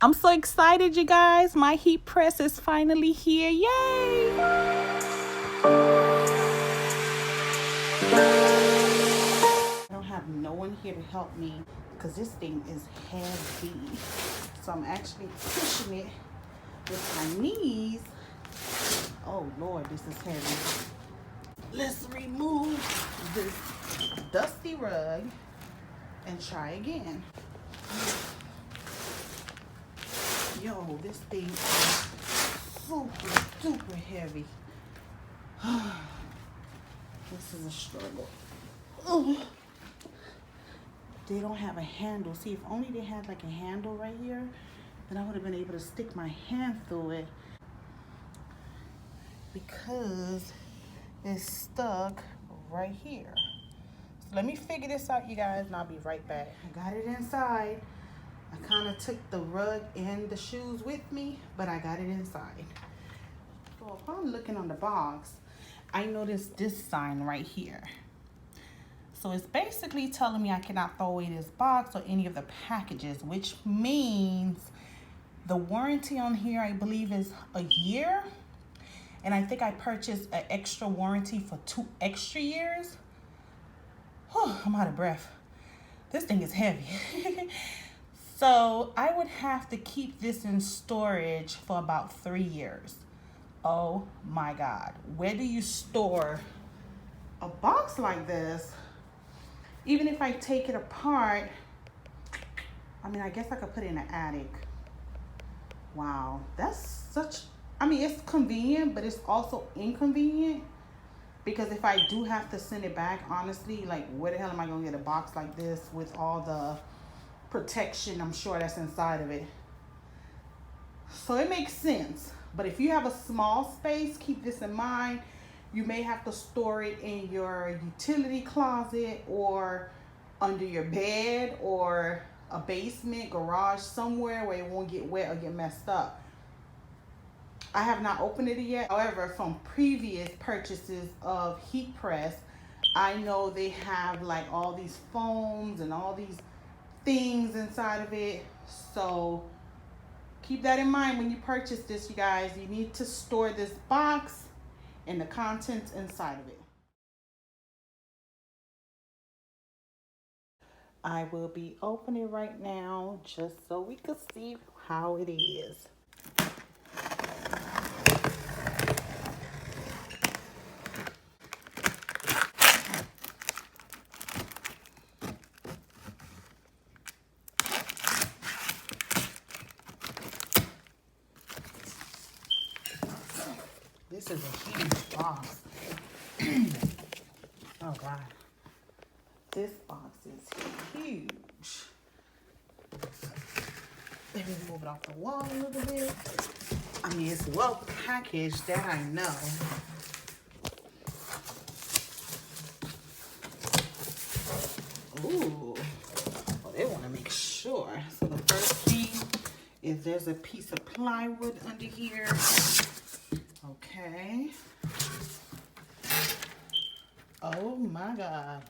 I'm so excited, you guys. My heat press is finally here. Yay! I don't have no one here to help me because this thing is heavy. So I'm actually pushing it with my knees. Oh Lord, this is heavy. Let's remove this dusty rug and try again. Yo, this thing is super heavy. This is a struggle. Ugh. They don't have a handle. See, if only they had like a handle right here, then I would have been able to stick my hand through it. Because it's stuck right here. So let me figure this out, you guys, and I'll be right back. I got it inside. I kind of took the rug and the shoes with me, but I got it inside. So if I'm looking on the box, I noticed this sign right here. So it's basically telling me I cannot throw away this box or any of the packages, which means the warranty on here, I believe, is a year. And I think I purchased an extra warranty for 2 extra years. Oh, I'm out of breath. This thing is heavy. So I would have to keep this in storage for about 3 years. Oh my God. Where do you store a box like this? Even if I take it apart, I mean, I guess I could put it in an attic. Wow, that's such, I mean, it's convenient, but it's also inconvenient. Because if I do have to send it back, honestly, like, where the hell am I gonna get a box like this with all the protection I'm sure that's inside of it? So it makes sense. But if you have a small space, keep this in mind. You may have to store it in your utility closet or under your bed or a basement, garage, somewhere where it won't get wet or get messed up. I have not opened it yet. However, from previous purchases of heat press, I know they have like all these foams and all these things inside of it. So keep that in mind when you purchase this, you guys. You need to store this box and the contents inside of it. I will be opening right now just so we can see how it is. This is a huge box. Oh God. This box is huge. Let me move it off the wall a little bit. I mean, it's well packaged, that I know. Ooh, well, they want to make sure. So the first thing is there's a piece of plywood under here. Okay. Oh my God.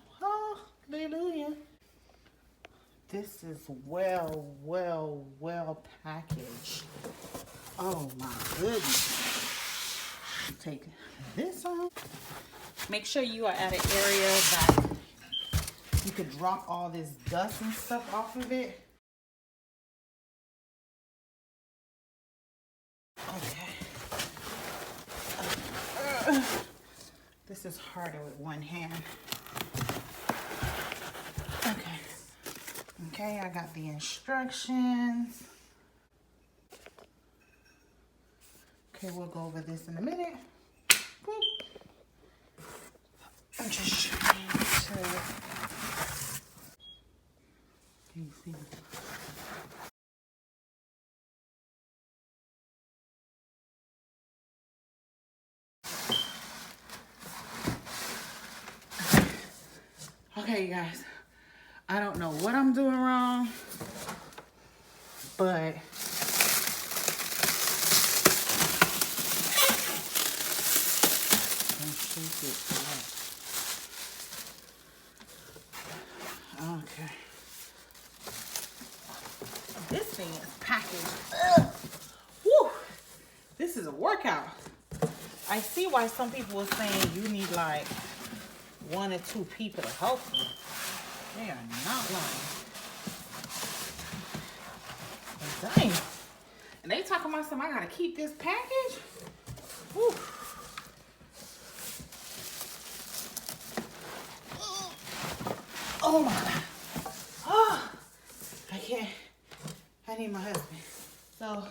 Hallelujah. This is well packaged. Oh my goodness. Take this off. Make sure you are at an area that you could drop all this dust and stuff off of it. Okay. This is harder with one hand. Okay. Okay, I got the instructions. Okay, we'll go over this in a minute. I'm just trying to... Can you see? Okay, you guys. I don't know what I'm doing wrong, but okay. This thing is packaged is a workout. I see why some people are saying you need like 1 or 2 people to help you. They are not lying. But dang. And they talking about something, I gotta keep this package? Whew. Oh my God. Oh, I can't. I need my husband. So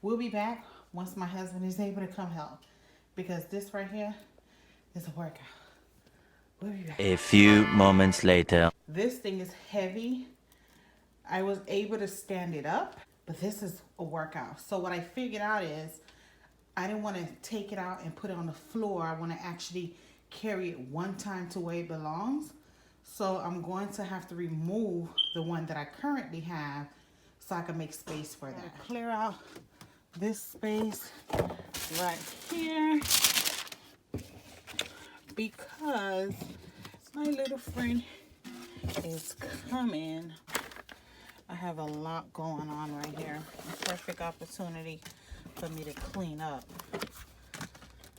we'll be back once my husband is able to come help. Because this right here is a workout. We'll be back. A few moments later. This thing is heavy. I was able to stand it up, but this is a workout. So what I figured out is I didn't want to take it out and put it on the floor. I want to actually carry it one time to where it belongs. So I'm going to have to remove the one that I currently have so I can make space for that. Clear out this space right here because my little friend is coming. I have a lot going on right here. A perfect opportunity for me to clean up.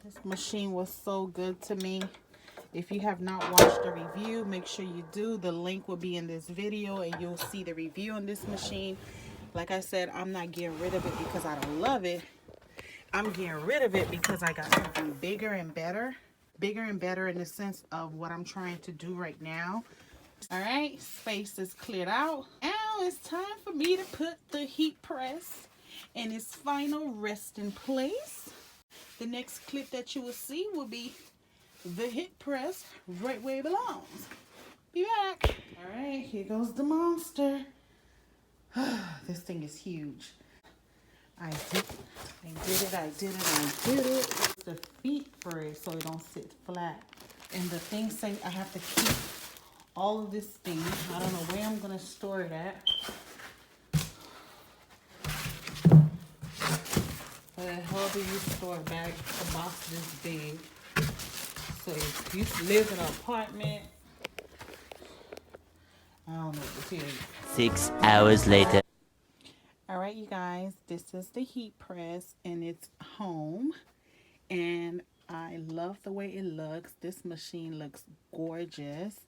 This machine was so good to me. If you have not watched the review, make sure you do. The link will be in this video and you'll see the review on this machine. Like I said, I'm not getting rid of it because I don't love it. I'm getting rid of it because I got something bigger and better. Bigger and better in the sense of what I'm trying to do right now. All right, space is cleared out. Now it's time for me to put the heat press in its final resting place. The next clip that you will see will be the heat press right where it belongs. Be back. All right, here goes the monster. This thing is huge. I did it. It's the feet first so it don't sit flat. And the thing say I have to keep all of this thing. I don't know where I'm gonna store it at. But how do you store a bag, a box this big? So if you live in an apartment, I don't know what to tell you. 6 hours later. All right, you guys, this is the heat press and it's home. And I love the way it looks. This machine looks gorgeous.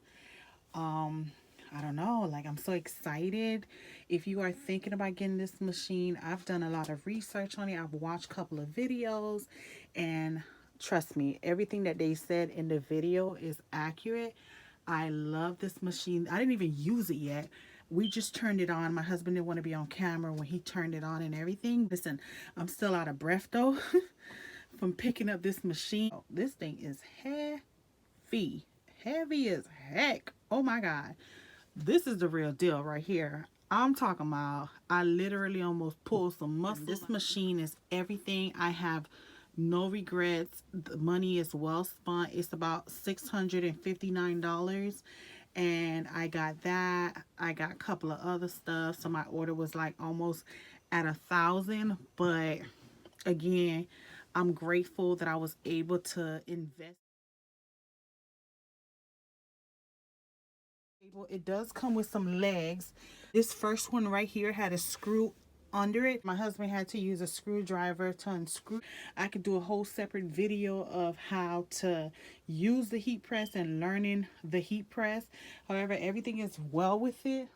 I don't know, like I'm so excited. If you are thinking about getting this machine, I've done a lot of research on it. I've watched a couple of videos and trust me, everything that they said in the video is accurate. I love this machine. I didn't even use it yet. We just turned it on. My husband didn't want to be on camera when he turned it on and everything. Listen, I'm still out of breath though from picking up this machine. Oh, this thing is heavy. Heavy as heck. Oh my God. This is the real deal right here. I'm talking about, I literally almost pulled some muscle. This machine is everything. I have no regrets. The money is well spent. It's about $659. And I got that. I got a couple of other stuff. So my order was like almost at 1,000. But again, I'm grateful that I was able to invest. It does come with some legs. This first one right here had a screw under it. My husband had to use a screwdriver to unscrew. I could do a whole separate video of how to use the heat press and learning the heat press. However, everything is well with it.